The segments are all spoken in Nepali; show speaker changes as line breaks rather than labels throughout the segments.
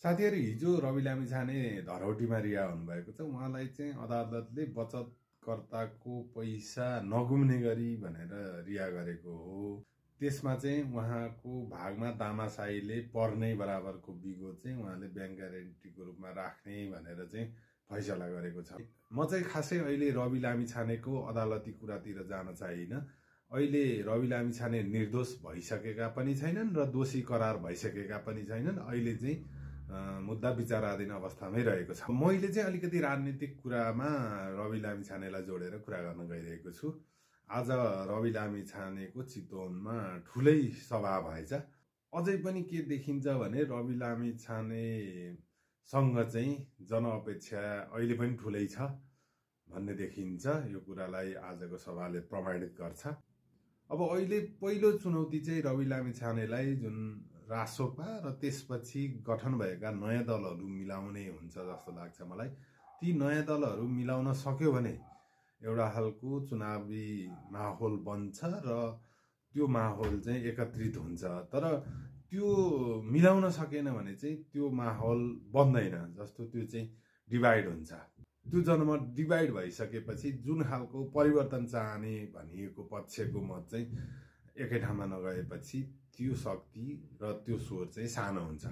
साथीहरु हिजो रवि लामिछाने धरौटीमा रिहा हुनुभएको छ। उहाँलाई चाहिँ अदालतले बचतकर्ताको पैसा नगुम्ने गरी भनेर रिहा गरेको हो। त्यसमा चाहिँ उहाँको भागमा दामासाहीले पर्ने बराबरको बिगो चाहिँ उहाँले ब्याङ्क ग्यारेन्टीको रूपमा राख्ने भनेर चाहिँ फैसला गरेको छ। म चाहिँ खासै अहिले रवि लामिछानेको अदालती कुरातिर जान चाहिन्न। अहिले रवि लामिछाने निर्दोष भइसकेका पनि छैनन् र दोषी करार भइसकेका पनि छैनन्। अहिले चाहिँ मुद्दा विचाराधीन अवस्थामै रहेको छ। मैले चाहिँ अलिकति राजनीतिक कुरामा रवि लामिछानेलाई जोडेर कुरा गर्न गइरहेको छु। आज रवि लामिछानेको चितवनमा ठुलै सभा भएछ। अझै पनि के देखिन्छ भने रवि लामिछानेसँग चाहिँ जनअपेक्षा अहिले पनि ठुलै छ भन्ने देखिन्छ। यो कुरालाई आजको सभाले प्रमाणित गर्छ। अब अहिले पहिलो चुनौती चाहिँ रवि लामिछानेलाई जुन रासोपा र त्यसपछि गठन भएका नयाँ दलहरू मिलाउने हुन्छ जस्तो लाग्छ मलाई। ती नयाँ दलहरू मिलाउन सक्यो भने एउटा खालको चुनावी माहौल बन्छ र त्यो माहौल चाहिँ एकत्रित हुन्छ। तर त्यो मिलाउन सकेन भने चाहिँ त्यो माहौल बन्दैन। जस्तो त्यो चाहिँ डिभाइड हुन्छ। त्यो जनमत डिभाइड भइसकेपछि जुन खालको परिवर्तन चाहने भनिएको पक्षको मत चाहिँ एकै ठाउँमा नगएपछि त्यो शक्ति र त्यो स्वर चाहिँ सानो हुन्छ।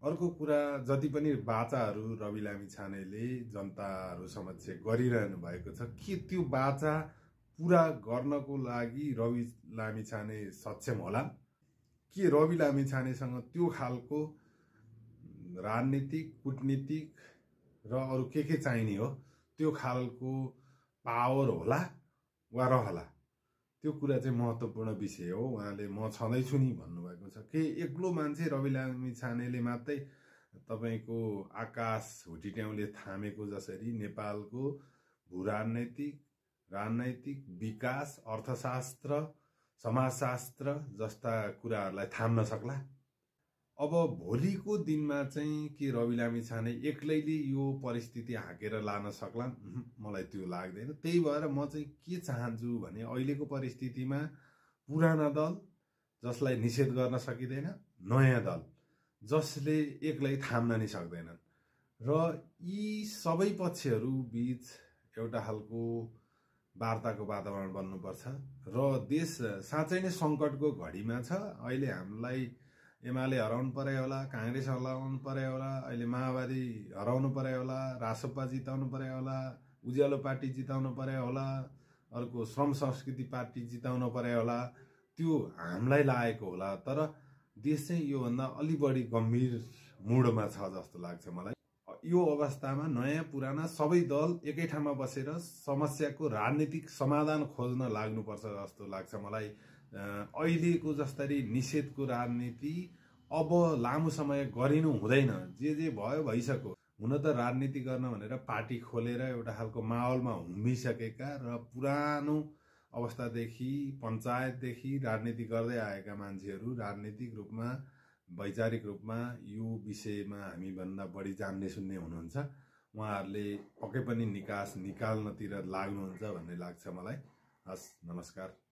अर्को कुरा, जति पनि बाचाहरू रवि लामिछानेले जनताहरू समक्ष गरिरहनु भएको छ, के त्यो बाचा पुरा गर्नको लागि रवि लामिछाने सक्षम होला? के रवि लामिछानेसँग त्यो खालको राजनीतिक, कूटनीतिक र अरू के चाहिने हो त्यो खालको पावर होला वा रहला? त्यो कुरा चाहिँ महत्त्वपूर्ण विषय हो। उहाँले म छँदैछु नि भन्नुभएको छ। के एक्लो मान्छे रवि लामिछानेले मात्रै तपाईको आकाश हुटिट्याउले थामेको जसरी नेपालको भूराजनैतिक, राजनैतिक, विकास, अर्थशास्त्र, समाजशास्त्र जस्ता कुराहरूलाई थाम्न सक्ला? अब भोलिको दिनमा चाहिँ के रवि लामिछाने एक्लैले यो परिस्थिति हाँकेर लान सक्लान्? मलाई त्यो लाग्दैन। त्यही भएर म चाहिँ के चाहन्छु भने अहिलेको परिस्थितिमा पुराना दल जसलाई निषेध गर्न सकिँदैन, नयाँ दल जसले एक्लै थाम्न नि सक्दैनन् र यी सबै पक्षहरू बीच एउटा खालको वार्ताको वातावरण बन्नुपर्छ। र देश साँच्चै नै सङ्कटको घडीमा छ। अहिले हामीलाई एमाले हराउनु पर्यो होला, काङ्ग्रेस हराउनु पर्यो होला, अहिले माओवादी हराउनु पर्यो होला, रासोपा जिताउनु पर्यो होला, उज्यालो पार्टी जिताउनु पर्यो होला, अर्को श्रम संस्कृति पार्टी जिताउनु पर्यो होला। त्यो हामीलाई लागेको होला। तर देश चाहिँ योभन्दा अलि बढी गम्भीर मुडमा छ जस्तो लाग्छ मलाई। यो अवस्थामा नयाँ पुराना सबै दल एकै ठाउँमा बसेर समस्याको राजनीतिक समाधान खोज्न लाग्नुपर्छ जस्तो लाग्छ मलाई। अहिलेको जस्तरी निषेधको राजनीति अब लामो समय गरिनु हुँदैन। जे भयो भइसक्यो। हुन त राजनीति गर्न भनेर पार्टी खोलेर एउटा खालको माहौलमा हुम्बिसकेका र पुरानो अवस्थादेखि पञ्चायतदेखि राजनीति गर्दै आएका मान्छेहरू राजनीतिक रूपमा, वैचारिक रूपमा यो विषयमा हामीभन्दा बढी जान्ने सुन्ने हुनुहुन्छ। उहाँहरूले पक्कै पनि निकास निकाल्नतिर लाग्नुहुन्छ भन्ने लाग्छ मलाई। हस्, नमस्कार।